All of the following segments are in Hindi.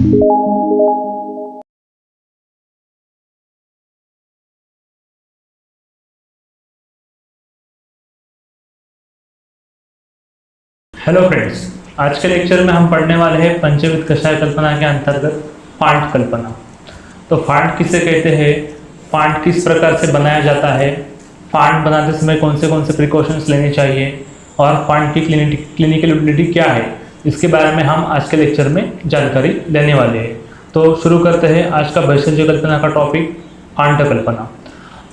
हेलो फ्रेंड्स, आज के लेक्चर में हम पढ़ने वाले हैं पंचविध कषाय कल्पना के अंतर्गत फांट कल्पना। तो फांट किसे कहते हैं, फांट किस प्रकार से बनाया जाता है, फांट बनाते समय कौन से प्रिकॉशंस लेने चाहिए और फांट की क्लिनिकल यूटिलिटी क्या है, इसके बारे में हम आज के लेक्चर में जानकारी लेने वाले हैं। तो शुरू करते हैं आज का भैषज कल्पना का टॉपिक, फांट कल्पना।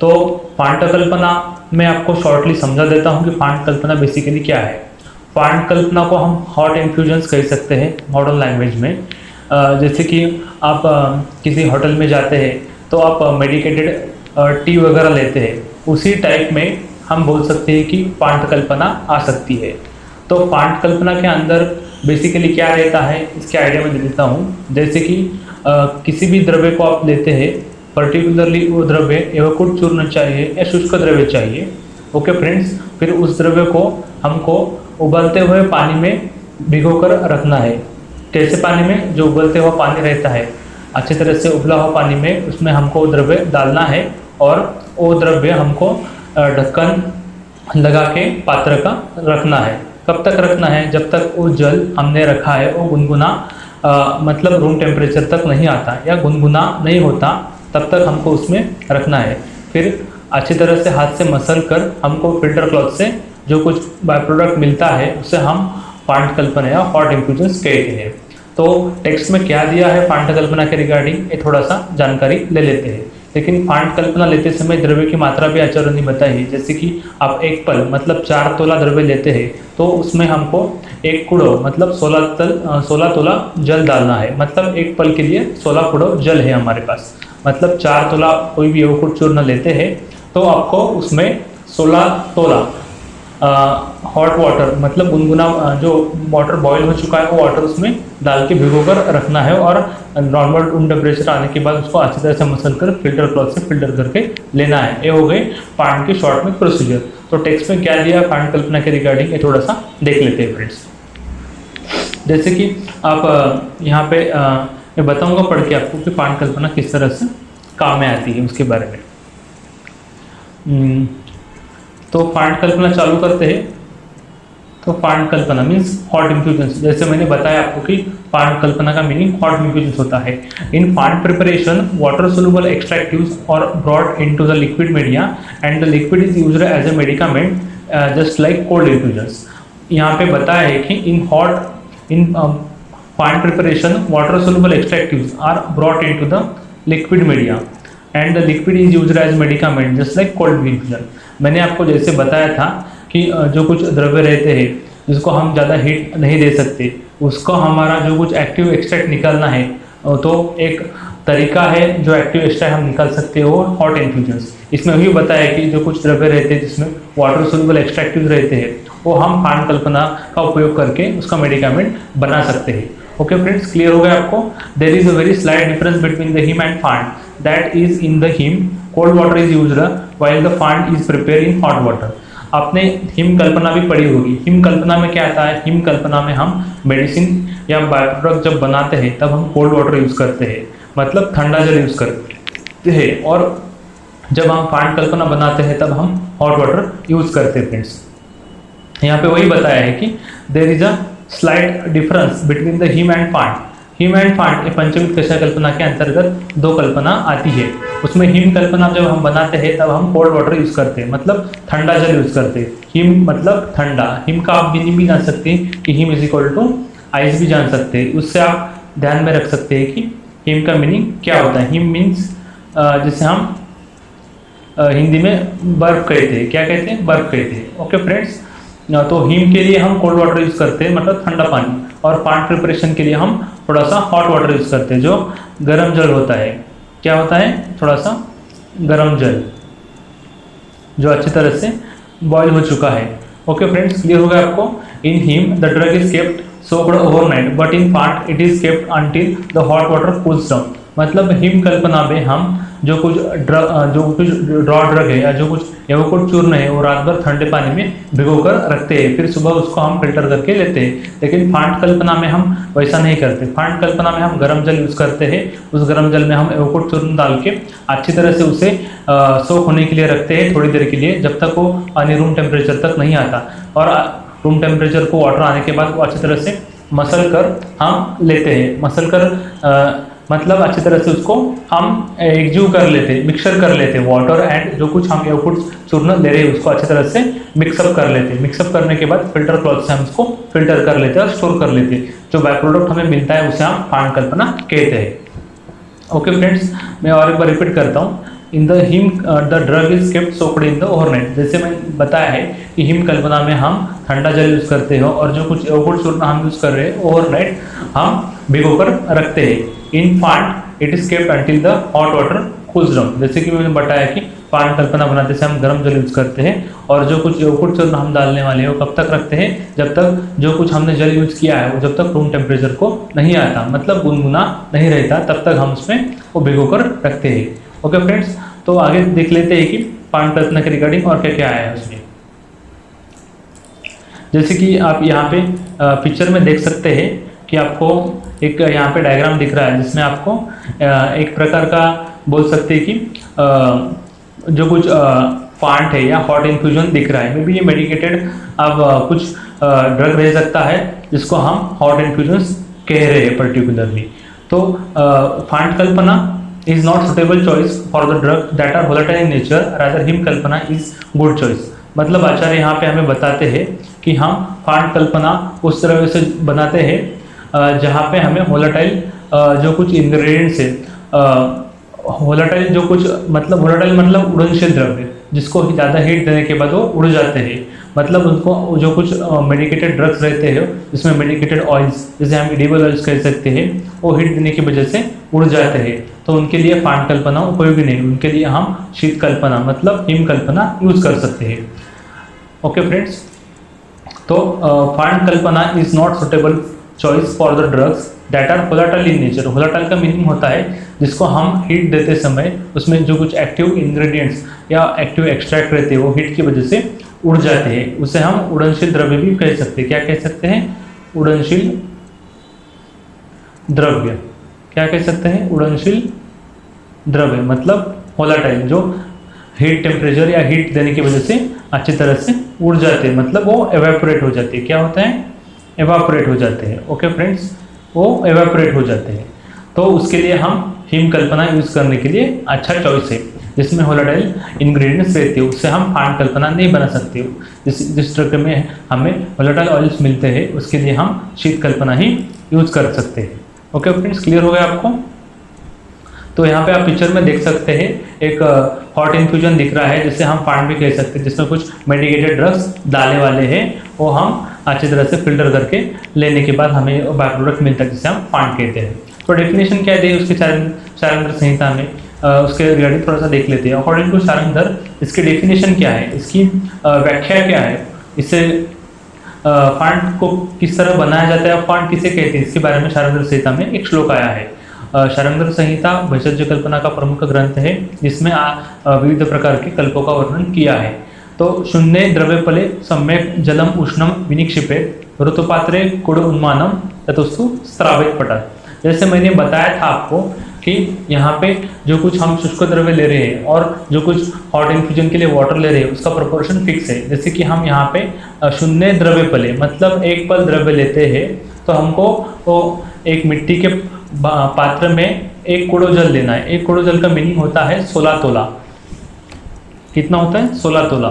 तो फांट कल्पना मैं आपको शॉर्टली समझा देता हूँ कि फांट कल्पना बेसिकली क्या है। फांट कल्पना को हम हॉट इन्फ्यूजन्स कह सकते हैं मॉडर्न लैंग्वेज में। जैसे कि आप किसी होटल में जाते हैं तो आप मेडिकेटेड टी वगैरह लेते हैं, उसी टाइप में हम बोल सकते हैं कि फांट कल्पना आ सकती है। तो फांट कल्पना के अंदर बेसिकली क्या रहता है इसके आइडिया में दे देता हूँ। जैसे कि किसी भी द्रव्य को आप लेते हैं, पर्टिकुलरली वो द्रव्य एवोकुट चूर्ण चाहिए या शुष्क द्रव्य चाहिए। ओके फ्रेंड्स, फिर उस द्रव्य को हमको उबलते हुए पानी में भिगोकर रखना है। कैसे पानी में, जो उबलते हुआ पानी रहता है, अच्छी तरह से उबला हुआ पानी में उसमें हमको द्रव्य डालना है और वो द्रव्य हमको ढक्कन लगा के पात्र का रखना है। कब तक रखना है, जब तक वो जल हमने रखा है वो गुनगुना मतलब रूम टेम्परेचर तक नहीं आता या गुनगुना नहीं होता, तब तक हमको उसमें रखना है। फिर अच्छी तरह से हाथ से मसल कर हमको फिल्टर क्लॉथ से जो कुछ बाय प्रोडक्ट मिलता है उसे हम फांट कल्पना या हॉट इन्फ्यूजन्स कहते हैं। तो टेक्स्ट में क्या दिया है फांट कल्पना के रिगार्डिंग, ये थोड़ा सा जानकारी ले लेते हैं। लेकिन फांट कल्पना लेते समय द्रव्य की मात्रा भी आचरण नहीं बताई। जैसे कि आप एक पल मतलब 4 तोला द्रव्य लेते हैं तो उसमें हमको एक कुड़ो मतलब 16 तोला जल डालना है। मतलब एक पल के लिए 16 कुड़ो जल है हमारे पास। मतलब 4 तोला कोई भी एवोकुट चूर्ण लेते हैं तो आपको उसमें 16 तोला हॉट वाटर मतलब गुनगुना जो वाटर बॉईल हो चुका है वो वाटर उसमें डाल के भिगोकर रखना है और नॉर्मल रूम टेम्परेचर आने के बाद उसको अच्छी तरह से मसल कर फिल्टर क्लॉथ से फिल्टर करके लेना है। ये हो गए फांट के शॉर्ट में प्रोसीजर। तो टेक्स्ट में क्या दिया फांट कल्पना के रिगार्डिंग, ये थोड़ा सा देख लेते हैं फ्रेंड्स। जैसे कि आप यहाँ पे मैं बताऊँगा पढ़ के आपको कि फांट कल्पना किस तरह से काम में आती है उसके बारे में। तो फांट कल्पना चालू करते हैं। तो फांट कल्पना मीन्स हॉट इन्फ्यूजन्स। जैसे मैंने बताया आपको कि फांट कल्पना का मीनिंग हॉट इन्फ्यूजन्स होता है। In phant preparation water soluble extractives और brought into the liquid media and the liquid is used as a medicament just like cold infusions. यहाँ पे बताया है कि in phant preparation water soluble extractives are brought into the liquid media and the liquid is used as medicament just like cold infusion. मैंने आपको जैसे बताया था कि जो कुछ द्रव्य रहते हैं जिसको हम ज़्यादा हीट नहीं दे सकते, उसको हमारा जो कुछ एक्टिव एक्सट्रैक्ट निकालना है, तो एक तरीका है जो एक्टिव एक्सट्रैक्ट हम निकाल सकते हैं वो हॉट इन्फ्यूजन्स। इसमें भी बताया कि जो कुछ द्रव्य रहते हैं जिसमें वाटर सोल्यूबल एक्सट्रैक्टिव रहते हैं वो हम फांट कल्पना का उपयोग करके उसका मेडिकामेंट बना सकते हैं। ओके फ्रेंड्स, क्लियर हो गया आपको। There is a very slight difference between the him and phant, that is in the him cold water is used while the phant is prepare in hot water. आपने हिम कल्पना भी पढ़ी होगी। हिम कल्पना में क्या आता है, हिम कल्पना में हम मेडिसिन या बाय प्रोडक्ट जब बनाते हैं तब हम कोल्ड वाटर यूज करते हैं, मतलब ठंडा जल यूज करते हैं, और जब हम फांट कल्पना बनाते हैं तब हम हॉट वाटर यूज करते हैं फ्रेंड्स। यहाँ पे वही बताया है कि there is a slight difference between the him and phant. Him and phant ये पंचविध कषाय कल्पना के अंतर्गत 2 कल्पना आती है। उसमें हिम कल्पना जब हम बनाते हैं तब हम कोल्ड वाटर यूज करते हैं, मतलब ठंडा जल यूज करते हैं। हिम मतलब ठंडा, हिम का आप मीनिंग भी जान सकते हैं कि him is equal to ice भी जान सकते हैं। उससे आप ध्यान में रख सकते हैं कि हिम का मीनिंग क्या होता है। हिम मीन्स जिसे हम हिंदी में बर्फ कहते हैं। क्या कहते हैं, बर्फ कहते हैं। ओके फ्रेंड्स, तो हिम के लिए हम कोल्ड वाटर यूज करते हैं मतलब ठंडा पानी, और फांट प्रिपरेशन के लिए हम थोड़ा सा हॉट वाटर यूज करते हैं जो गर्म जल होता है। क्या होता है, थोड़ा सा गर्म जल जो अच्छी तरह से बॉईल हो चुका है। ओके फ्रेंड्स, क्लियर हो गया आपको। In him the drug is kept soaked overnight but in phant it is kept until the hot water cools down. मतलब हिम कल्पना में हम जो कुछ रॉ ड्रग है या जो कुछ एवोकाडो चूर्ण है वो रात भर ठंडे पानी में भिगोकर रखते हैं, फिर सुबह उसको हम फिल्टर करके लेते हैं। लेकिन फांट कल्पना में हम वैसा नहीं करते। फांट कल्पना में हम गर्म जल यूज़ करते हैं, उस गर्म जल में हम एवोकाडो चूर्ण डाल के अच्छी तरह से उसे सोख होने के लिए रखते हैं थोड़ी देर के लिए, जब तक वो पानी रूम टेम्परेचर तक नहीं आता। और रूम टेम्परेचर को वाटर आने के बाद वो अच्छी तरह से मसल कर हम लेते हैं। मसल कर मतलब अच्छी तरह से उसको हम एकजुट कर लेते हैं, मिक्सर कर लेते हैं। वाटर एंड जो कुछ हम एवोकाडो चूर्ण ले रहे हैं उसको अच्छी तरह से मिक्सअप कर लेते हैं। मिक्सअप करने के बाद फिल्टर क्लॉथ से हम उसको फिल्टर कर लेते हैं और स्टोर कर लेते हैं। जो बाय प्रोडक्ट हमें मिलता है उसे हम फांट कल्पना कहते हैं। ओके फ्रेंड्स, मैं और एक बार रिपीट करता हूँ। इन the him the drug is kept soaked in the overnight. जैसे मैंने बताया है कि हिम कल्पना में हम ठंडा जल यूज़ करते हो और जो कुछ एवोकाडो चूर्ण हम यूज़ कर रहे हैं ओवरनाइट हम भिगोकर रखते हैं। In phant it is kept until the hot water cools down. जैसे कि मैंने बताया कि फांट कल्पना बनाते से हम गर्म जल यूज़ करते हैं और जो कुछ एवोकाडो चूर्ण हम डालने वाले हैं वो कब तक रखते हैं, जब तक जो कुछ हमने जल यूज़ किया है वो जब तक रूम टेम्परेचर को नहीं आता, मतलब गुनगुना नहीं रहता, तब तक हम उसमें वो भिगोकर रखते हैं। ओके फ्रेंड्स, तो आगे देख लेते हैं कि फांट कल्पना के रिगार्डिंग और क्या क्या आया है उसमें। जैसे कि आप यहाँ पे पिक्चर में देख सकते हैं कि आपको एक यहाँ पे डायग्राम दिख रहा है जिसमें आपको एक प्रकार का बोल सकते हैं कि जो कुछ फांट है या हॉट इन्फ्यूजन दिख रहा है। मे बी ये मेडिकेटेड अब कुछ ड्रग रह सकता है जिसको हम हॉट इन्फ्यूजन कह रहे हैं पर्टिकुलरली। तो फांट कल्पना is not suitable choice for the drug that are volatile in nature, rather him Kalpana is good choice। मतलब आचार्य यहाँ पे हमें बताते हैं कि हम फांट कल्पना उस तरह से बनाते हैं जहाँ पे हमें वोलाटाइल जो कुछ इंग्रेडिएंट्स है, वोलाटाइल जो कुछ मतलब वोलाटाइल मतलब उड़नशील द्रव्य जिसको ज़्यादा हीट देने के बाद वो उड़ जाते हैं। मतलब उनको जो कुछ मेडिकेटेड ड्रग्स रहते हैं जिसमें मेडिकेटेड ऑयल्स जैसे हम एडिबल ऑयल्स कह सकते हैं वो हीट देने की वजह से उड़ जाते हैं, तो उनके लिए फांट कल्पना उपयोगी नहीं। उनके लिए हम शीत कल्पना मतलब हिम कल्पना यूज कर सकते हैं। ओके फ्रेंड्स, तो phant kalpana is not suitable choice for the drugs that are volatile in nature. Volatile का मीनिंग होता है जिसको हम हीट देते समय उसमें जो कुछ एक्टिव इंग्रेडिएंट्स या एक्टिव एक्सट्रैक्ट रहते हैं वो हीट की वजह से उड़ जाते हैं। उसे हम उड़नशील द्रव्य भी कह सकते हैं। क्या कह सकते हैं? उड़नशील द्रव्य। क्या कह सकते हैं? उड़नशील द्रव्य मतलब वोलाटाइल जो हीट टेम्परेचर या हीट देने की वजह से अच्छी तरह से उड़ जाते हैं, मतलब वो एवेपोरेट हो जाते हैं। क्या होता है? एवापोरेट हो जाते हैं। ओके फ्रेंड्स, वो एवेपोरेट हो जाते हैं। तो उसके लिए हम हिम कल्पना यूज करने के लिए अच्छा चॉइस है जिसमें वोलाटाइल इंग्रेडिएंट्स रहते हैं। उससे हम फांट कल्पना नहीं बना सकते हो। जिस तरह में हमें वोलाटाइल ऑयल्स मिलते हैं उसके लिए हम शीत कल्पना ही यूज कर सकते हैं। ओके फ्रेंड्स, क्लियर हो गया आपको? तो यहाँ पे आप पिक्चर में देख सकते हैं एक हॉट इन्फ्यूजन दिख रहा है जिसे हम फांट भी कह सकते हैं, जिसमें कुछ मेडिकेटेड ड्रग्स डालने वाले हैं, वो हम अच्छी तरह से फिल्टर करके लेने के बाद हमें बाय प्रोडक्ट मिलता है जिसे हम फांट कहते हैं। तो डेफिनेशन क्या दी उसके शारंगधर संहिता में, उसके रिगार्डिंग थोड़ा सा देख लेते हैं। अकॉर्डिंग टू शारंगधर इसकी डेफिनेशन क्या है, इसकी व्याख्या क्या है, इससे फांट को किस तरह बनाया जाता है, फांट किसे कहते हैं, इसके बारे में शारंगधर संहिता में एक श्लोक आया है। शारंगधर संहिता भैषज कल्पना का प्रमुख ग्रंथ है जिसमें विविध प्रकार के कल्पों का वर्णन किया है। तो शून्य द्रव्यपले सम्यक जलम उष्णम विनिक्षिपेत ऋतुपात्रे कुड़ उन्मानम ततस्तु स्त्रावित पटत। जैसे मैंने बताया था आपको कि यहाँ पे जो कुछ हम शुष्क द्रव्य ले रहे हैं और जो कुछ हॉट इन्फ्यूजन के लिए वाटर ले रहे हैं उसका प्रोपोर्शन फिक्स है। जैसे कि हम यहाँ पे शून्य द्रव्यपले मतलब एक पल द्रव्य लेते हैं तो हमको वो एक मिट्टी के पात्र में एक कुड़ो जल लेना है। एक कुड़ो जल का मीनिंग होता है 16 तोला। कितना होता है? 16 तोला।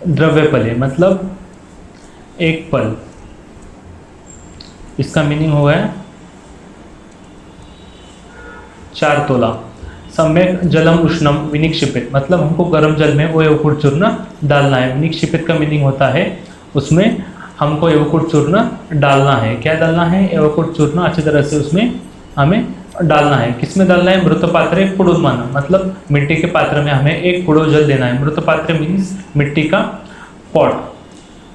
द्रव्यपले मतलब एक पल, इसका मीनिंग हो गया 4 तोला। सम्यक जलम उष्णम विनिक्षिपित मतलब हमको गर्म जल में वो एवोकाडो चूर्ण डालना है। विनिक्षिपित का मीनिंग होता है उसमें हमको एवोकाडो चूर्ण डालना है। क्या डालना है? एवोकाडो चूर्ण अच्छी तरह से उसमें हमें डालना है। किसमें डालना है? मृत पात्र एक कुड़ो उन्मानम मतलब मिट्टी के पात्र में हमें एक कुड़ो जल देना है। मृत पात्र मीन्स मिट्टी का पॉट,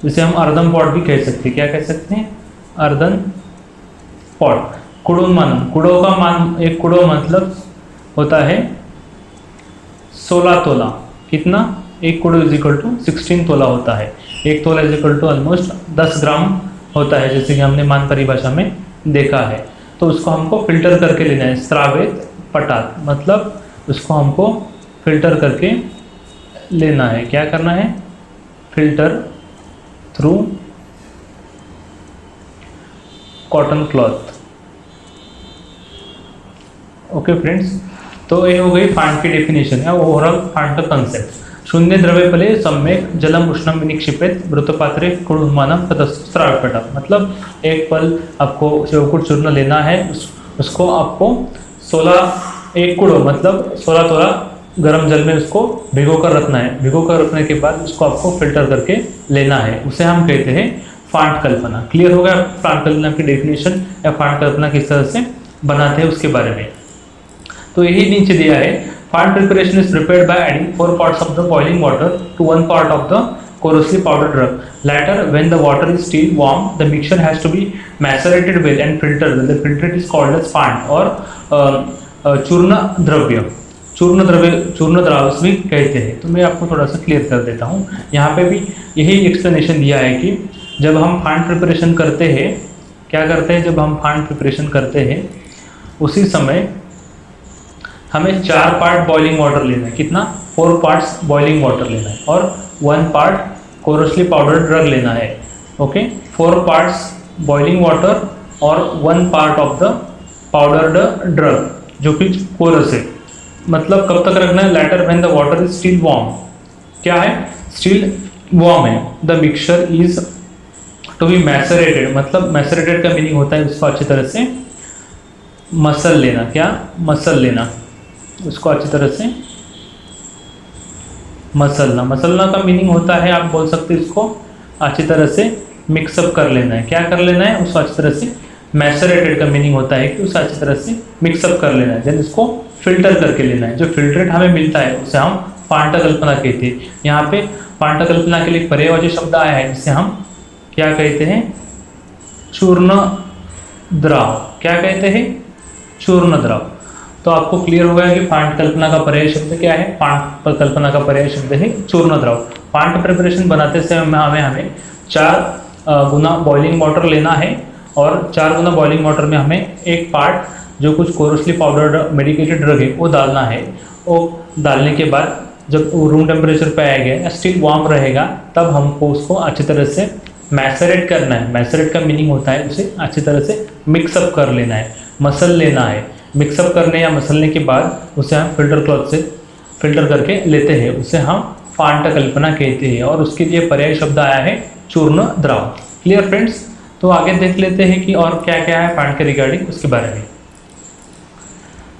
जिसे हम अर्दन पॉट भी कह सकते हैं। क्या कह सकते हैं? Earthen pot. कुड़ोन्मानम, कुड़ो का मान, एक कुड़ो मतलब होता है 16 तोला। कितना? एक कुड़ो इज इक्वल टू 16 तोला होता है। एक तोला इज इक्वल टू ऑलमोस्ट 10 ग्राम होता है, जैसे कि हमने मान परिभाषा में देखा है। तो उसको हमको फिल्टर करके लेना है, स्रावित पटात, मतलब उसको हमको फिल्टर करके लेना है। क्या करना है? Filter through cotton cloth. Okay friends, तो ये हो गई फांड की डेफिनेशन या ओवरऑल फांड का कंसेप्ट। शून्य द्रव्यफले सम्यक जलम उष्णम विनिक्षिपेत वृत्तपात्रे कुड़ुन्मानम ततस्तु स्रावितपटः, मतलब एक पल आपको सेवकुट चूर्ण लेना है, उसको आपको 16 एक कुड़ो मतलब 16 तोला गर्म जल में उसको भिगो कर रखना है। भिगो कर रखने के बाद उसको आपको फिल्टर करके लेना है, उसे हम कहते हैं फांड कल्पना। क्लियर हो गया फांड कल्पना की डेफिनेशन या फांड कल्पना किस तरह से बनाते हैं उसके बारे में। तो यही नीचे दिया है, phant preparation is prepared by adding 4 parts of the boiling water to 1 part of the coarsely powdered drug. Later, when the water is still warm, the mixture has to be macerated well and filtered well. The filtrate is called as fand और चूर्ण द्रव्य, चूर्ण द्रावस भी कहते हैं। तो मैं आपको थोड़ा सा क्लियर कर देता हूँ। यहाँ पे भी यही एक्सप्लेनेशन दिया है कि जब हम फांड प्रिपरेशन करते हैं, क्या करते हैं, जब हम फांड प्रिपरेशन करते हैं उसी समय हमें 4 पार्ट बॉइलिंग वाटर लेना है। कितना? 4 पार्ट्स बॉइलिंग वाटर लेना है और 1 पार्ट कोरसली पाउडर्ड ड्रग लेना है। ओके, 4 पार्ट्स बॉइलिंग वाटर और 1 part of the powdered drug जो कि कोरस है। मतलब कब तक रखना है? Later when the water is still warm. क्या है? स्टिल वार्म है। The mixture is to be macerated, मतलब मैसरेटेड का मीनिंग होता है उसको अच्छी तरह से मसल लेना। क्या? मसल लेना, उसको अच्छी तरह से मसलना। मसलना का मीनिंग होता है, आप बोल सकते हैं इसको अच्छी तरह से मिक्सअप कर लेना है। क्या कर लेना है? उसको अच्छी तरह से मैसरेटेड का मीनिंग होता है कि उसे अच्छी तरह से मिक्सअप कर लेना है, देन इसको फिल्टर करके लेना है। जो फिल्ट्रेट हमें मिलता है उसे हम फांड कल्पना कहते हैं। यहाँ पे फांड कल्पना के लिए पर्यायवाची शब्द आया है जिसे हम क्या कहते हैं? चूर्ण द्राव। क्या कहते हैं? चूर्ण द्राव। तो आपको क्लियर हो गया कि फांड कल्पना का पर्याय शब्द क्या है? फांड कल्पना का पर्याय शब्द है चूर्ण द्रव। फांड प्रिपरेशन बनाते समय हमें 4 गुना बॉइलिंग वाटर लेना है और 4 गुना बॉइलिंग वाटर में हमें 1 पार्ट जो कुछ कोरसली पाउडर्ड मेडिकेटेड ड्रग है वो डालना है। वो डालने के बाद जब रूम टेम्परेचर पे आएगा या स्टिल वार्म रहेगा तब हमको उसको अच्छी तरह से मैसरेट करना है। मैसरेट का मीनिंग होता है उसे अच्छी तरह से मिक्सअप कर लेना है, मसल लेना है। मिक्सअप करने या मसलने के बाद उसे हम फिल्टर क्लॉथ से फिल्टर करके लेते हैं, उसे हम फांड कल्पना कहते हैं और उसके लिए पर्याय शब्द आया है चूर्ण द्राव। Clear friends? तो आगे देख लेते हैं कि और क्या क्या है फांड के रिगार्डिंग उसके बारे में।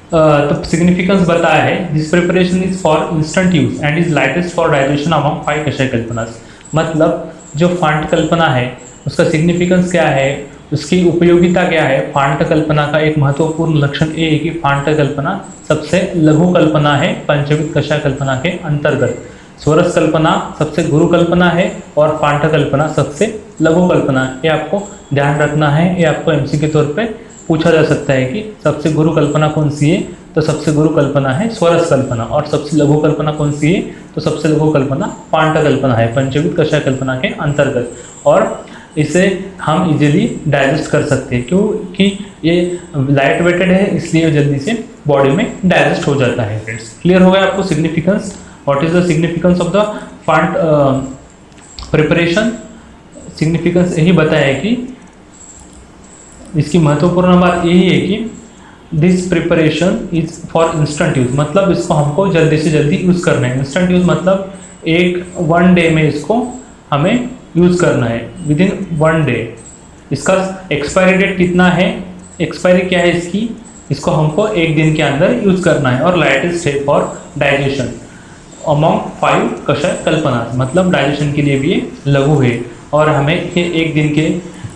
तो सिग्निफिकेंस बताया है, this preparation is for instant use and is lightest for digestion among 5 कषाय कल्पनास। मतलब जो फांड कल्पना है उसका सिग्निफिकेंस क्या है, उसकी उपयोगिता क्या है। फांड कल्पना का एक महत्वपूर्ण लक्षण ये है कि फांड कल्पना सबसे लघु कल्पना है पंचविध कषाय कल्पना के अंतर्गत। स्वरस कल्पना सबसे गुरु कल्पना है और फांड कल्पना सबसे लघु कल्पना है। ये आपको ध्यान रखना है, ये आपको एमसी के तौर पे पूछा जा सकता है कि सबसे गुरु कल्पना कौन सी है, तो सबसे गुरु कल्पना है स्वरस कल्पना और सबसे लघु कल्पना कौन सी है, तो सबसे लघु कल्पना फांड कल्पना है पंचविध कषाय कल्पना के अंतर्गत। और इसे हम इजीली डाइजेस्ट कर सकते हैं क्योंकि ये लाइट वेटेड है, इसलिए जल्दी से बॉडी में डाइजेस्ट हो जाता है। फ्रेंड्स, क्लियर हो गया आपको significance? What is the significance of the phant preparation? Significance यही बताया कि इसकी महत्वपूर्ण बात यही है कि this preparation is for instant use, मतलब इसको हमको जल्दी से जल्दी यूज करना है। इंस्टेंट यूज मतलब 1 डे में इसको हमें यूज करना है, विद इन 1 डे। इसका एक्सपायरी डेट कितना है, एक्सपायरी क्या है इसकी, इसको हमको 1 दिन के अंदर यूज करना है। और लाइटेस्ट है फॉर डाइजेशन अमॉन्ग 5 कषाय कल्पना, मतलब डाइजेशन के लिए भी ये लघु है और हमें ये 1 दिन के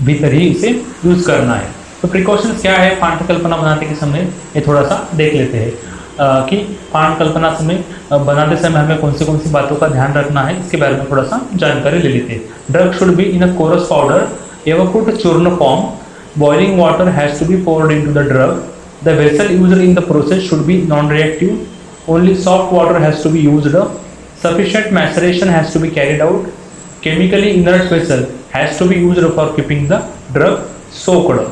भीतर ही इसे यूज करना है। तो प्रिकॉशंस क्या है फांड कल्पना बनाते के समय, ये थोड़ा सा देख लेते हैं कि फांड कल्पना समय बनाते समय हमें कौन सी बातों का ध्यान रखना है, इसके बारे में थोड़ा सा जानकारी ले लेते हैं। Drug should be in a coarse powder एवं कुट चूर्ण form Boiling water has to be poured into the drug. The vessel used in the process should be non-reactive. Only soft water has to be used. Sufficient maceration has to be carried out. Chemically inert vessel has to be used for keeping the drug soaked.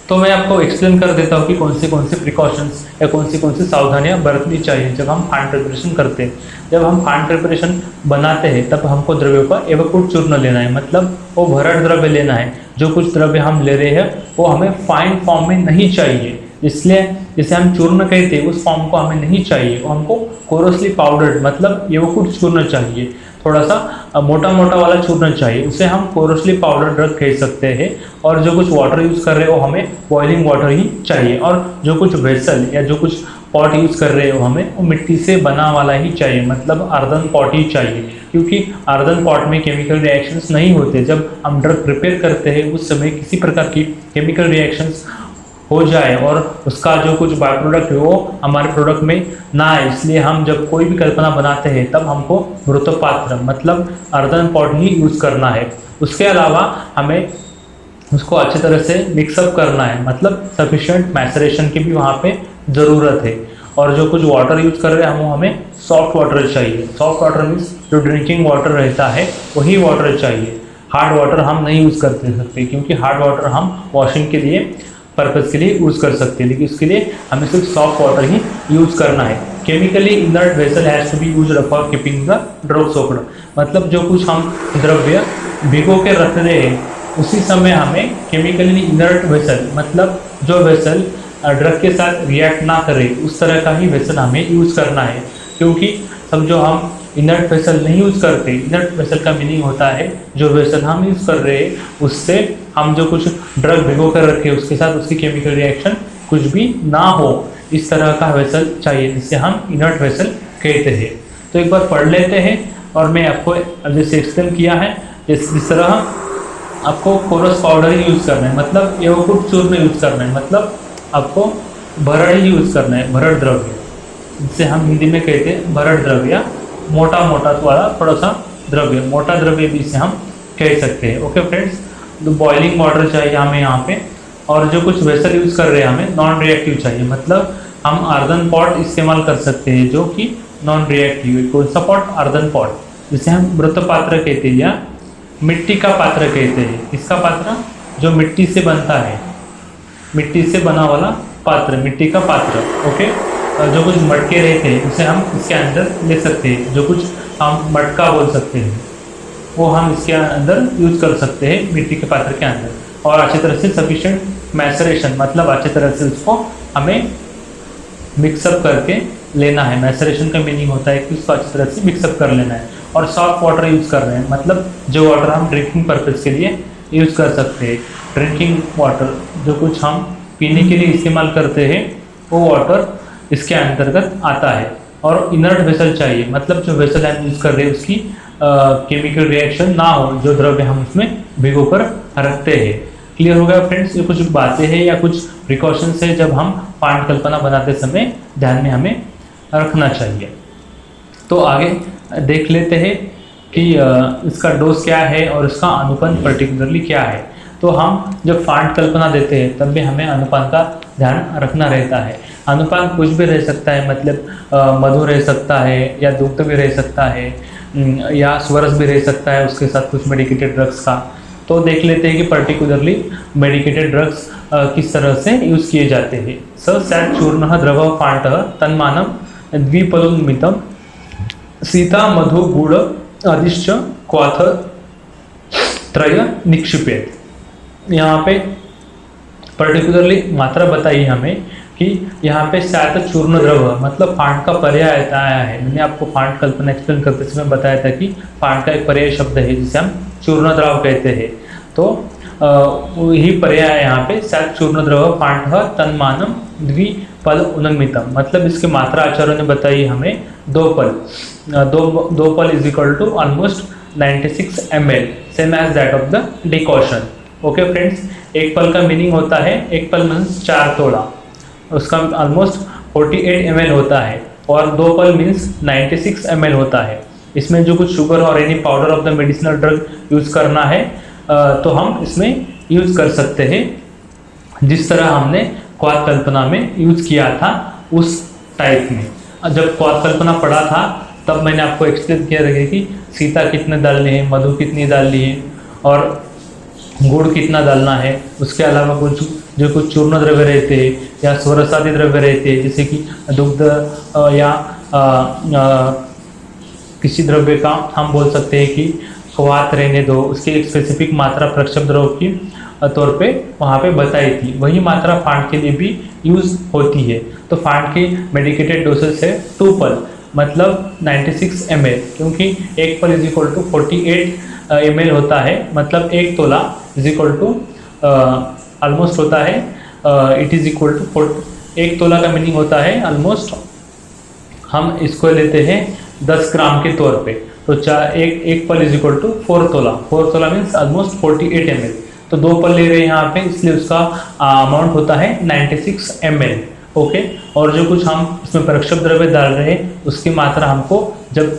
तो मैं आपको एक्सप्लेन कर देता हूँ कि कौन सी प्रिकॉशंस या कौन सी सावधानियां बरतनी चाहिए जब हम फाइंड प्रिपरेशन करते हैं। जब हम फाइंड प्रिपरेशन बनाते हैं तब हमको द्रव्यों का एवोकूट चूर्ण लेना है, मतलब वो भरड़ द्रव्य लेना है। जो कुछ द्रव्य हम ले रहे हैं वो हमें फाइन फॉर्म में नहीं चाहिए, इसलिए जिसे हम चूर्ण कहते हैं उस फॉर्म को हमें नहीं चाहिए, वो हमको कोरसली पाउडर्ड मतलब एवोकूट चूर्ण चाहिए। थोड़ा सा मोटा मोटा वाला चूर्ण चाहिए, उसे हम कोरसली पाउडर ड्रग कह सकते हैं। और जो कुछ वाटर यूज़ कर रहे हैं वो हमें बॉइलिंग वाटर ही चाहिए। और जो कुछ वेसल या जो कुछ पॉट यूज़ कर रहे हैं वो हमें वो मिट्टी से बना वाला ही चाहिए, मतलब अर्दन पॉट ही चाहिए, क्योंकि अर्दन पॉट में केमिकल रिएक्शंस नहीं होते। जब हम ड्रग प्रिपेयर करते हैं उस समय किसी प्रकार की केमिकल रिएक्शंस हो जाए और उसका जो कुछ बाय प्रोडक्ट है वो हमारे प्रोडक्ट में ना आए, इसलिए हम जब कोई भी कल्पना बनाते हैं तब हमको मृत पात्र मतलब अर्दन पॉट ही यूज़ करना है। उसके अलावा हमें उसको अच्छी तरह से मिक्सअप करना है, मतलब सफिशिएंट मैसरेशन की भी वहाँ पे ज़रूरत है। और जो कुछ वाटर यूज़ कर रहे हैं हम हमें सॉफ्ट वाटर चाहिए। सॉफ्ट वाटर मीन्स जो ड्रिंकिंग वाटर रहता है वही वाटर चाहिए। हार्ड वाटर हम नहीं यूज़ करते सकते, क्योंकि हार्ड वाटर हम वॉशिंग के लिए पर्पज़ के लिए यूज़ कर सकते हैं, लेकिन उसके लिए हमें सिर्फ सॉफ्ट वाटर ही यूज़ करना है। Chemically inert vessel has to be used for keeping the drug soaked, मतलब जो कुछ हम द्रव्य भिगो के रख रहे हैं उसी समय हमें केमिकली इनर्ट वेसल मतलब जो वेसल ड्रग के साथ रिएक्ट ना करे उस तरह का ही वेसल हमें यूज़ करना है। क्योंकि समझो हम इनर्ट वेसल नहीं यूज़ करते, इनर्ट वेसल का मीनिंग होता है जो वेसल हम यूज़ कर रहे हैं उससे हम जो कुछ ड्रग भिगो कर रखे उसके साथ उसकी केमिकल रिएक्शन कुछ भी ना हो, इस तरह का वेसल चाहिए, जिससे हम इनर्ट वेसल कहते हैं। तो एक बार पढ़ लेते हैं और मैं आपको जैसे एक्सप्लेन किया है जिस तरह आपको कोरस पाउडर ही यूज़ करना है, मतलब एवोकूट चूर्ण यूज़ करना है, मतलब आपको भरड़ ही यूज़ करना है, भरड़ द्रव्य, जिसे हम हिंदी में कहते हैं भरड़ द्रव्य, मोटा मोटा वाला थोड़ा सा द्रव्य, मोटा द्रव्य भी इसे हम कह सकते हैं। ओके फ्रेंड्स, तो बॉइलिंग वाटर चाहिए हमें यहाँ पे। और जो कुछ वेसल यूज़ कर रहे हैं हमें नॉन रिएक्टिव चाहिए, मतलब हम अर्दन पॉट इस्तेमाल कर सकते हैं जो कि नॉन रिएक्टिव है। कौन सा पॉट? अर्दन पॉट, जिसे हम मृत पात्र कहते हैं या मिट्टी का पात्र कहते हैं। इसका पात्र जो मिट्टी से बनता है, मिट्टी से बना वाला पात्र, मिट्टी का पात्र। ओके, जो कुछ मटके रहते हैं उसे हम इसके अंदर ले सकते हैं, जो कुछ हम मटका बोल सकते हैं वो हम इसके अंदर यूज कर सकते हैं, मिट्टी के पात्र के अंदर। और अच्छी तरह से सफिशिएंट मैसरेशन मतलब अच्छी तरह से उसको हमें मिक्सअप करके लेना है। मैसरेशन का मीनिंग होता है कि उसको अच्छी तरह से मिक्सअप कर लेना है। और सॉफ्ट वाटर यूज़ कर रहे हैं, मतलब जो वाटर हम ड्रिंकिंग पर्पज़ के लिए यूज़ कर सकते हैं। ड्रिंकिंग वाटर जो कुछ हम पीने के लिए इस्तेमाल करते हैं वो वाटर इसके अंतर्गत आता है। और इनर्ट वेसल चाहिए, मतलब जो वेसल हम यूज़ कर रहे हैं उसकी केमिकल रिएक्शन ना हो, जो द्रव्य हम उसमें भिगो कर रखते हैं। क्लियर हो गया फ्रेंड्स? ये कुछ बातें हैं या कुछ प्रिकॉशंस है जब हम पांड कल्पना बनाते समय ध्यान में हमें रखना चाहिए। तो आगे देख लेते हैं कि इसका डोज क्या है और इसका अनुपात पर्टिकुलरली क्या है। तो हम जब फांड कल्पना देते हैं तब भी हमें अनुपात का ध्यान रखना रहता है। अनुपात कुछ भी रह सकता है, मतलब मधु रह सकता है या दुग्ध भी रह सकता है या स्वरस भी रह सकता है, उसके साथ कुछ मेडिकेटेड ड्रग्स का। तो देख लेते हैं कि पर्टिकुलरली मेडिकेटेड ड्रग्स किस तरह से यूज़ किए जाते हैं। सैत् चूर्ण द्रव फांट तन्मानम द्विपलोन्मितम सीता मधु गुड़ अधिश्च क्वाथ त्रय निक्षिपेत। यहाँ पे पर्टिकुलरली मात्रा बताई हमें कि यहाँ पे सैत् चूर्ण द्रव मतलब फांड का पर्याय आया है। मैंने आपको फांड कल्पना एक्सप्लेन करते समय बताया था कि फांड का एक पर्याय शब्द है जिसे हम चूर्ण द्रव कहते हैं। तो वही पर्याय यहाँ पे सैत् चूर्ण द्रव फांड तन्मानम द्विपल उन्मितम, मतलब इसके मात्रा आचार्यों ने बताई हमें 2 पल। दो पल is equal to almost 96 ml, same as that of the decoction. Okay friends, एक पल का मीनिंग होता है, एक पल मीन्स 4 तोड़ा, उसका ऑलमोस्ट 48 ml होता है। और 2 पल मीन्स 96 ml होता है। इसमें जो कुछ शुगर और any powder of the medicinal drug use करना है तो हम इसमें यूज कर सकते हैं जिस तरह हमने क्वाद कल्पना में यूज किया था उस टाइप में। जब क्वाद कल्पना पढ़ा था तब मैंने आपको एक्सप्लेन किया रहे कि सीता कितने डालने हैं, मधु कितनी डालनी है और गुड़ कितना डालना है। उसके अलावा कुछ जो कुछ चूर्ण द्रव्य रहते हैं या स्वरसादी द्रव्य रहते हैं जैसे कि दुग्ध या किसी द्रव्य का हम बोल सकते हैं कि क्वाथ रहने दो, उसकी एक स्पेसिफिक मात्रा प्रक्षेप द्रव की तौर पे वहाँ पे बताई थी। वही मात्रा फांड के लिए भी यूज होती है। तो फांड के मेडिकेटेड डोसेस है 2 पल मतलब 96 ml, क्योंकि 1 पल इज इक्वल टू 48 ml होता है, मतलब 1 तोला इज इक्वल टू ऑलमोस्ट होता है इट इज इक्वल टू 1 तोला का मीनिंग होता है ऑलमोस्ट हम इसको लेते हैं 10 ग्राम के तौर पे। तो एक पल इज इक्वल टू 4 तोला। 4 तोला मीन्स ऑलमोस्ट 48 ml। तो 2 पल ले रहे हैं यहाँ पे, इसलिए उसका अमाउंट होता है 96 ml। ओके, और जो कुछ हम इसमें प्रक्षेप द्रव्य डाल रहे हैं उसकी मात्रा हमको जब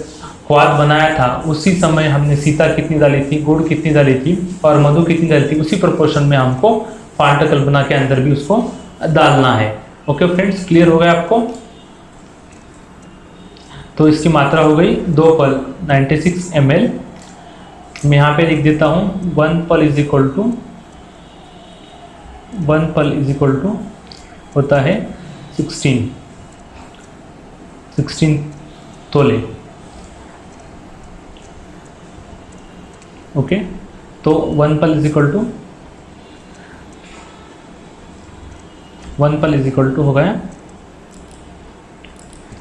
क्वाद बनाया था उसी समय हमने सीता कितनी डाली थी, गुड़ कितनी डाली थी और मधु कितनी डाली थी, उसी प्रोपोर्शन में हमको फांड कल्पना के अंदर भी उसको डालना है। ओके फ्रेंड्स, क्लियर हो गया आपको? तो इसकी मात्रा हो गई 2 पल 96 ml। मैं यहाँ पे लिख देता हूँ 1 पल इज इक्वल टू होता है 16 तोले। ओके, तो 1 पल इज इक्वल टू हो गया।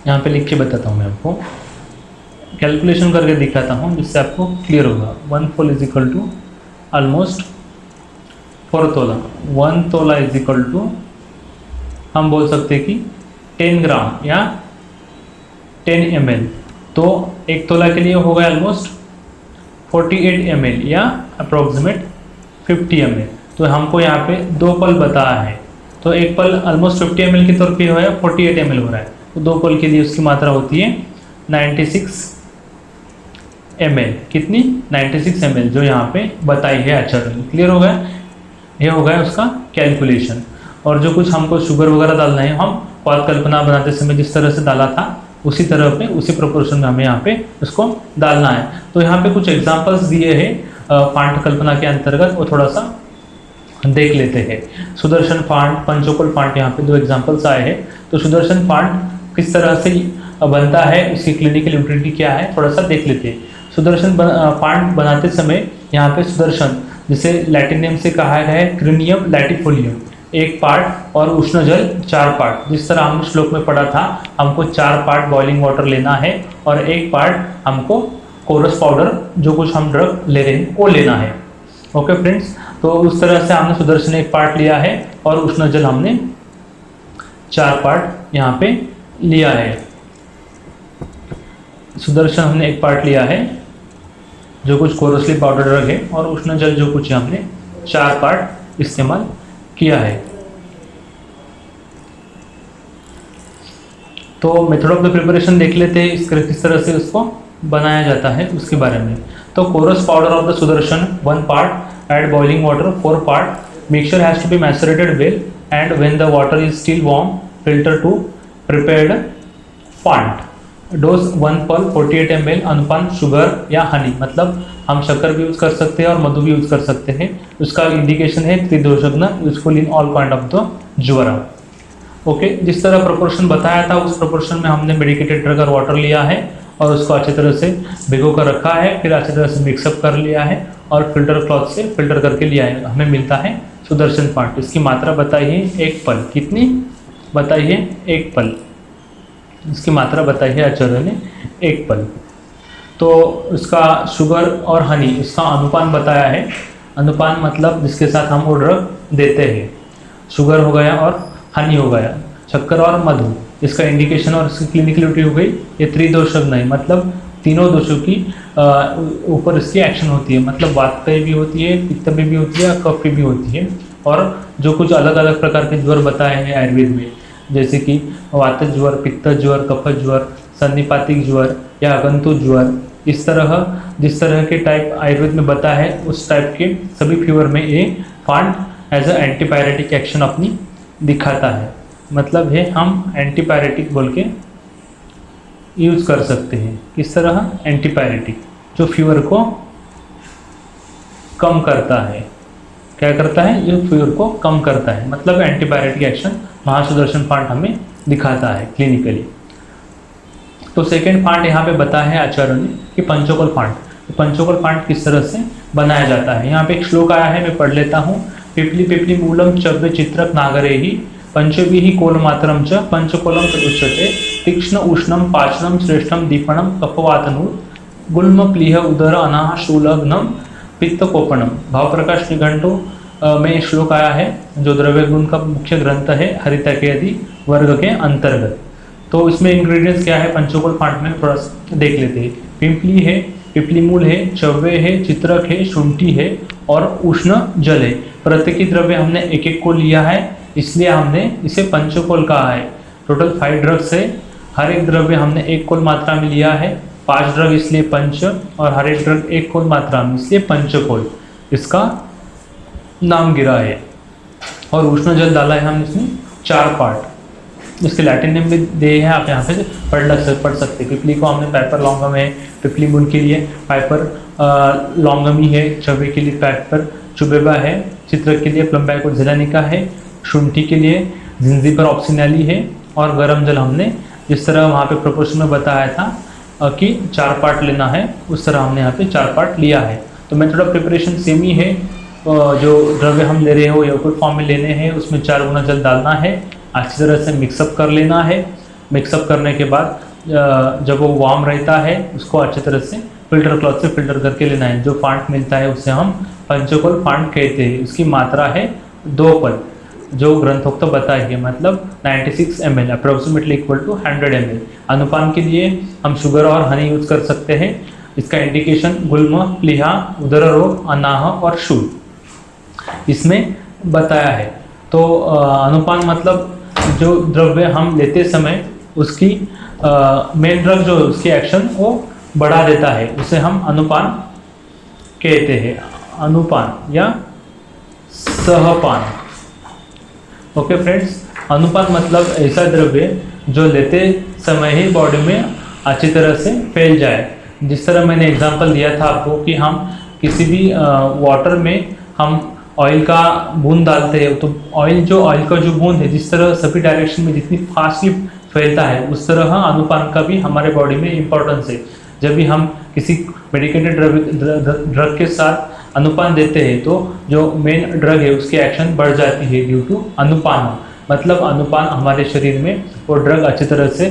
यहाँ पे लिख के बताता हूँ, मैं आपको कैलकुलेशन करके दिखाता हूँ जिससे आपको क्लियर होगा। 1 पल इज इक्वल टू ऑलमोस्ट 4 तोला। 1 तोला इज इक्वल टू हम बोल सकते हैं कि 10 ग्राम या 10 ml। तो 1 तोला के लिए हो गया ऑलमोस्ट 48 ml या अप्रोक्सीमेट 50 ml। तो हमको यहाँ पे 2 पल बताया है, तो 1 पल ऑलमोस्ट 50 ml के तौर पे हो है, 48 ml हो रहा है। तो 2 पल के लिए उसकी मात्रा होती है 96 ml। कितनी? 96 ml जो यहाँ पे बताई है आचार्य ने। क्लियर हो गया? ये हो गया उसका कैलकुलेशन। और जो कुछ हमको शुगर वगैरह डालना है, हम क्वाद कल्पना बनाते समय जिस तरह से डाला था उसी तरह पे उसी प्रोपोर्शन में हमें यहाँ पे उसको डालना है। तो यहाँ पे कुछ एग्जांपल्स दिए हैं फांड कल्पना के अंतर्गत, वो थोड़ा सा देख लेते हैं। सुदर्शन फांड, पंचोकुल फांड, यहाँ पे 2 एग्जांपल्स आए हैं। तो सुदर्शन फांड किस तरह से बनता है, उसकी क्लिनिकल यूटिलिटी क्या है, थोड़ा सा देख लेते हैं। सुदर्शन फांड बनाते समय यहाँ पे सुदर्शन, जिसे लैटिन नेम से कहा गया है क्रिनियम लैटिफोलियम, 1 पार्ट और उष्ण जल 4 पार्ट। जिस तरह हमने श्लोक में पढ़ा था, हमको 4 पार्ट बॉइलिंग वाटर लेना है और 1 पार्ट हमको कोरस पाउडर, जो कुछ हम ड्रग ले रहे हैं, वो लेना है। ओके फ्रेंड्स, तो उस तरह से हमने सुदर्शन 1 पार्ट लिया है और उष्ण जल हमने 4 पार्ट यहाँ पे लिया है। सुदर्शन हमने 1 पार्ट लिया है जो कुछ कोरसली पाउडर ड्रग है, और उष्ण जल जो कुछ हमने 4 पार्ट इस्तेमाल किया है। तो मेथड ऑफ द प्रिपरेशन देख लेते हैं, किस तरह से उसको बनाया जाता है उसके बारे में। तो coarse powder of the Sudarshan 1 part, add boiling water 4 part, mixture has to be macerated well and when the water is still warm filter to prepared phant. Dose 1 pal 48 ml, अनुपान sugar या हनी, मतलब हम शक्कर भी यूज कर सकते हैं और मधु भी यूज कर सकते हैं। उसका इंडिकेशन है त्रिदोषज्ञ, useful in all kind of the jwara. Okay, जिस तरह प्रोपोर्शन बताया था उस प्रोपोर्शन में हमने मेडिकेटेड ड्रग और वाटर लिया है और उसको अच्छी तरह से भिगो कर रखा है, फिर अच्छी तरह से मिक्सअप कर लिया है और फिल्टर क्लॉथ से फिल्टर करके लिया है। हमें मिलता है सुदर्शन फांड। इसकी मात्रा बताइए 1 पल। कितनी बताइए? 1 पल। इसकी मात्रा बताई है आचार्य ने 1 पल। तो इसका शुगर और हनी, इसका अनुपान बताया है। अनुपान मतलब जिसके साथ हम वो ड्रग देते हैं। शुगर हो गया और हनी हो गया, शक्कर और मधु। इसका इंडिकेशन और इसकी क्लिनिकलिटी हो गई। ये त्रिदोषज्ञ नहीं, मतलब तीनों दोषों की ऊपर इसकी एक्शन होती है, मतलब वातपेय भी होती है, पित्त भी होती है, कफ भी होती है। और जो कुछ अलग अलग प्रकार के ज्वर बताए हैं आयुर्वेद में, जैसे कि वात ज्वर, पित्त ज्वर, कफ ज्वर, सन्निपातिक ज्वर या आगंतु ज्वर, इस तरह जिस तरह के टाइप आयुर्वेद में बता है उस टाइप के सभी फीवर में ये फांड एज अ एंटीपायरेटिक एक्शन अपनी दिखाता है। मतलब है हम एंटीपायरेटिक बोल के यूज़ कर सकते हैं। किस तरह? एंटीपायरेटिक, जो फीवर को कम करता है। क्या करता है? जो फीवर को कम करता है, मतलब एंटीपायरेटिक एक्शन महासुदर्शन फांड हमें दिखाता है क्लिनिकली। तो सेकेंड फांड यहाँ पे बता है आचार्य ने कि पंचोकल फांड। तो पंचोकल फांड किस तरह से बनाया जाता है, यहाँ पे एक श्लोक आया है, मैं पढ़ लेता हूँ। पिपली पिपली मूलम चव्य चित्रक नागरे ही पंचभी ही कोलमात्रम च पंचकोलम तदुच्यते तीक्ष्ण उष्णम पाचनम श्रेष्ठम दीपणम कफवातनु गुल्म प्लीह उदर अनाह शूलग्नम पित्तकोपणम। भाव प्रकाश निघंटु में श्लोक आया है, जो द्रव्य गुण का मुख्य ग्रंथ है हरिता के आदि वर्ग के अंतर्गत। तो इसमें इंग्रेडिएंट्स क्या है पंचोकल फांड में थोड़ा देख लेते हैं। पिंपली है, पिपली मूल है, चव्य है, चित्रक है, शुंठी है और उष्ण जल है। प्रत्येक द्रव्य हमने एक एक को लिया है, इसलिए हमने इसे पंचकोल कहा है। टोटल 5 ड्रग्स है, हर एक द्रव्य हमने 1 कोल मात्रा में लिया है। 5 ड्रग इसलिए पंच, और हर एक ड्रग 1 कोल मात्रा में, इसलिए पंचकोल इसका नाम गिरा है। और उष्ण जल डाला है हमने इसमें 4 पार्ट। इसके लैटिन नेम भी दे है, आप यहाँ पे पढ़ सकते हैं। पिपली को हमने पाइपर लॉन्गम है, पिपली मूल के लिए पाइपर लॉन्गमी है, चव्य के लिए पाइपर चुबेबा है, चित्रक के लिए प्लम्बाइको जेलानिका है, शुंठी के लिए जिंजीपर ऑप्सिनली है। और गर्म जल हमने जिस तरह वहाँ पे प्रोपोर्शन में बताया था कि 4 पार्ट लेना है, उस तरह हमने यहाँ पे 4 पार्ट लिया है। तो मेथड ऑफ प्रिपरेशन सेम ही है, जो द्रव्य हम ले रहे हो यौगिक फॉर्म में लेने हैं, उसमें 4 गुना जल डालना है, अच्छी तरह से मिक्सअप कर लेना है। मिक्सअप करने के बाद जब वो वार्म रहता है उसको अच्छी तरह से फिल्टर क्लॉथ से फिल्टर करके लेना है। जो फांड मिलता है उसे हम पंचकोल फांड कहते हैं। उसकी मात्रा है 2 पल, जो ग्रंथोक्त बताई है, मतलब 96 ml approximately equal to 100 ml। अनुपान के लिए हम शुगर और हनी यूज कर सकते हैं। इसका इंडिकेशन गुल्म, प्लीहा, उदर रोग, अनाह और शूल इसमें बताया है। तो अनुपान मतलब जो द्रव्य हम लेते समय उसकी मेन ड्रग जो उसकी एक्शन वो बढ़ा देता है, उसे हम अनुपान कहते हैं। अनुपान या सहपान। ओके फ्रेंड्स, अनुपान मतलब ऐसा द्रव्य जो लेते समय ही बॉडी में अच्छी तरह से फैल जाए। जिस तरह मैंने एग्जांपल दिया था आपको कि हम किसी भी वाटर में हम ऑयल का बूंद डालते हैं, तो ऑयल का जो बूंद है जिस तरह सभी डायरेक्शन में जितनी फास्टली फैलता है, उस तरह अनुपान का भी हमारे बॉडी में इम्पोर्टेंस है। जब भी हम किसी मेडिकेटेड ड्रग के साथ अनुपान देते हैं तो जो मेन ड्रग है उसकी एक्शन बढ़ जाती है ड्यू टू अनुपान। मतलब अनुपान हमारे शरीर में वो ड्रग अच्छी तरह से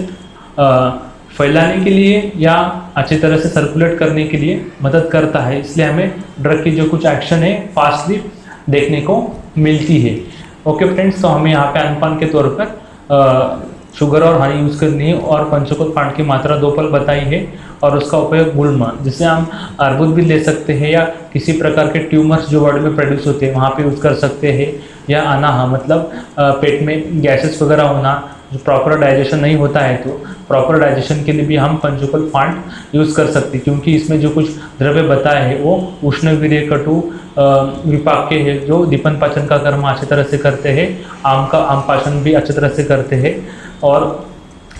फैलाने के लिए या अच्छी तरह से सर्कुलेट करने के लिए मदद करता है। इसलिए हमें ड्रग की जो कुछ एक्शन है फास्टली देखने को मिलती है। ओके फ्रेंड्स, तो हमें यहाँ पे अनुपान के तौर पर शुगर और हनी यूज़ करनी है और पंचकोल फांड की मात्रा 2 पल बताई है। और उसका उपयोग गुल्म, जिसे हम अर्बुद भी ले सकते हैं या किसी प्रकार के ट्यूमर्स जो बॉडी में प्रोड्यूस होते हैं वहाँ पे यूज़ कर सकते हैं। या अनाह मतलब पेट में गैसेस वगैरह होना, जो प्रॉपर डाइजेशन नहीं होता है, तो प्रॉपर डाइजेशन के लिए भी हम पंचकोल फांड यूज़ कर सकते हैं। क्योंकि इसमें जो कुछ द्रव्य बताए हैं वो उष्ण वीर्य कटु विपाक के हैं, जो दीपन पाचन का कर्म अच्छी तरह से करते हैं। आम पाचन भी अच्छी तरह से करते हैं। और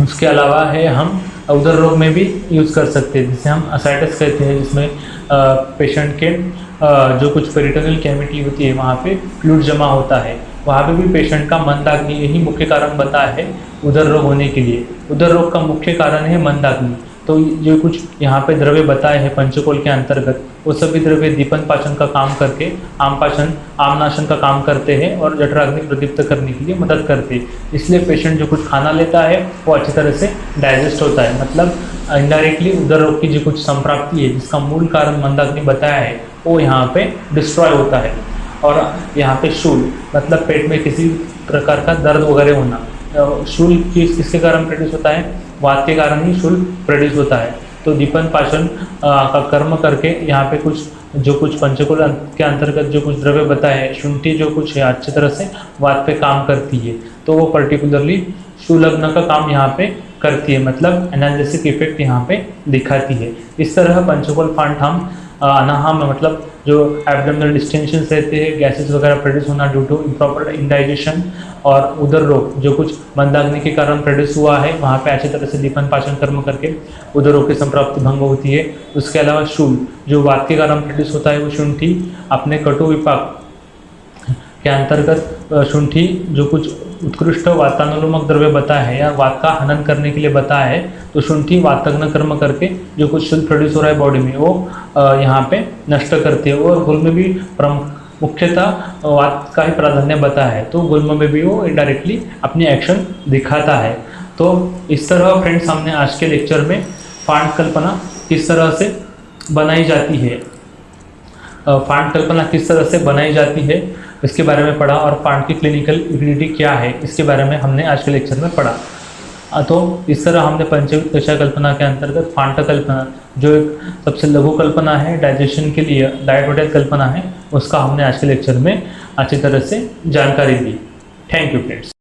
उसके अलावा है हम उदर रोग में भी यूज़ कर सकते हैं, जिसे हम असाइटिस कहते हैं, जिसमें पेशेंट के जो कुछ पेरिटोनियल कैविटी होती है वहाँ पे फ्लूइड जमा होता है, वहाँ पे भी पेशेंट का मंदाग्नि यही मुख्य कारण बताया है उदर रोग होने के लिए। उदर रोग का मुख्य कारण है मंदाग्नि। तो जो कुछ यहाँ पे द्रव्य बताए हैं पंचकोल के अंतर्गत, वो सभी द्रव्य दीपन पाचन का काम करके आमनाशन का काम करते हैं और जठराग्नि प्रदीप्त करने के लिए मदद करते हैं। इसलिए पेशेंट जो कुछ खाना लेता है वो अच्छी तरह से डाइजेस्ट होता है। मतलब इनडायरेक्टली उदर रोग की जो कुछ संप्राप्ति है जिसका मूल कारण मंदाग्नि बताया है वो यहाँ पे डिस्ट्रॉय होता है। और यहाँ पे शूल मतलब पेट में किसी प्रकार का दर्द वगैरह होना। शूल किसके कारण प्रोड्यूस होता है? वात के कारण ही शूल प्रोड्यूस होता है। तो दीपन पाचन का कर्म करके यहाँ पे जो कुछ पंचकोल के अंतर्गत जो कुछ द्रव्य बताए हैं, शुंठी जो कुछ है अच्छी तरह से वात पे काम करती है, तो वो पर्टिकुलरली शूलग्न का काम यहाँ पे करती है, मतलब एनाल्जेसिक इफेक्ट यहाँ पे दिखाती है। इस तरह पंचोकल फांट हम अनाहम मतलब जो एब्डोमिनल डिस्टेंशन रहते हैं, गैसेस वगैरह प्रोड्यूस होना ड्यू टू इम्प्रॉपर इंडाइजेशन, और उदर रोग जो कुछ मंदाग्नि के कारण प्रोड्यूस हुआ है, वहाँ पे अच्छी तरह से दीपन पाचन कर्म करके उदर रोग की संप्राप्ति भंग होती है। उसके अलावा शूल जो वात के कारण प्रोड्यूस होता है, वो शुंठी अपने कटु विपाक के अंतर्गत शुंठी जो कुछ उत्कृष्ट वातानुलोमक द्रव्य बताया है या वात का हनन करने के लिए बताया है, तो शुंठी वातग्न कर्म करके जो कुछ शुद्ध प्रोड्यूस हो रहा है बॉडी में वो यहाँ पे नष्ट करती है। और गुल्म भी मुख्यतः वात का ही प्राधान्य बताया है, तो गुल्म में भी वो इनडायरेक्टली अपनी एक्शन दिखाता है। तो इस तरह फ्रेंड्स हमने आज के लेक्चर में फांट कल्पना किस तरह से बनाई जाती है, फांट कल्पना किस तरह से बनाई जाती है इसके बारे में पढ़ा, और फांट की क्लिनिकल यूटिलिटी क्या है इसके बारे में हमने आज के लेक्चर में पढ़ा। तो इस तरह हमने पंचविध कषाय कल्पना के अंतर्गत फांट कल्पना जो एक सबसे लघु कल्पना है, डाइजेशन के लिए डायटोटेड कल्पना है, उसका हमने आज के लेक्चर में अच्छी तरह से जानकारी दी। Thank you friends.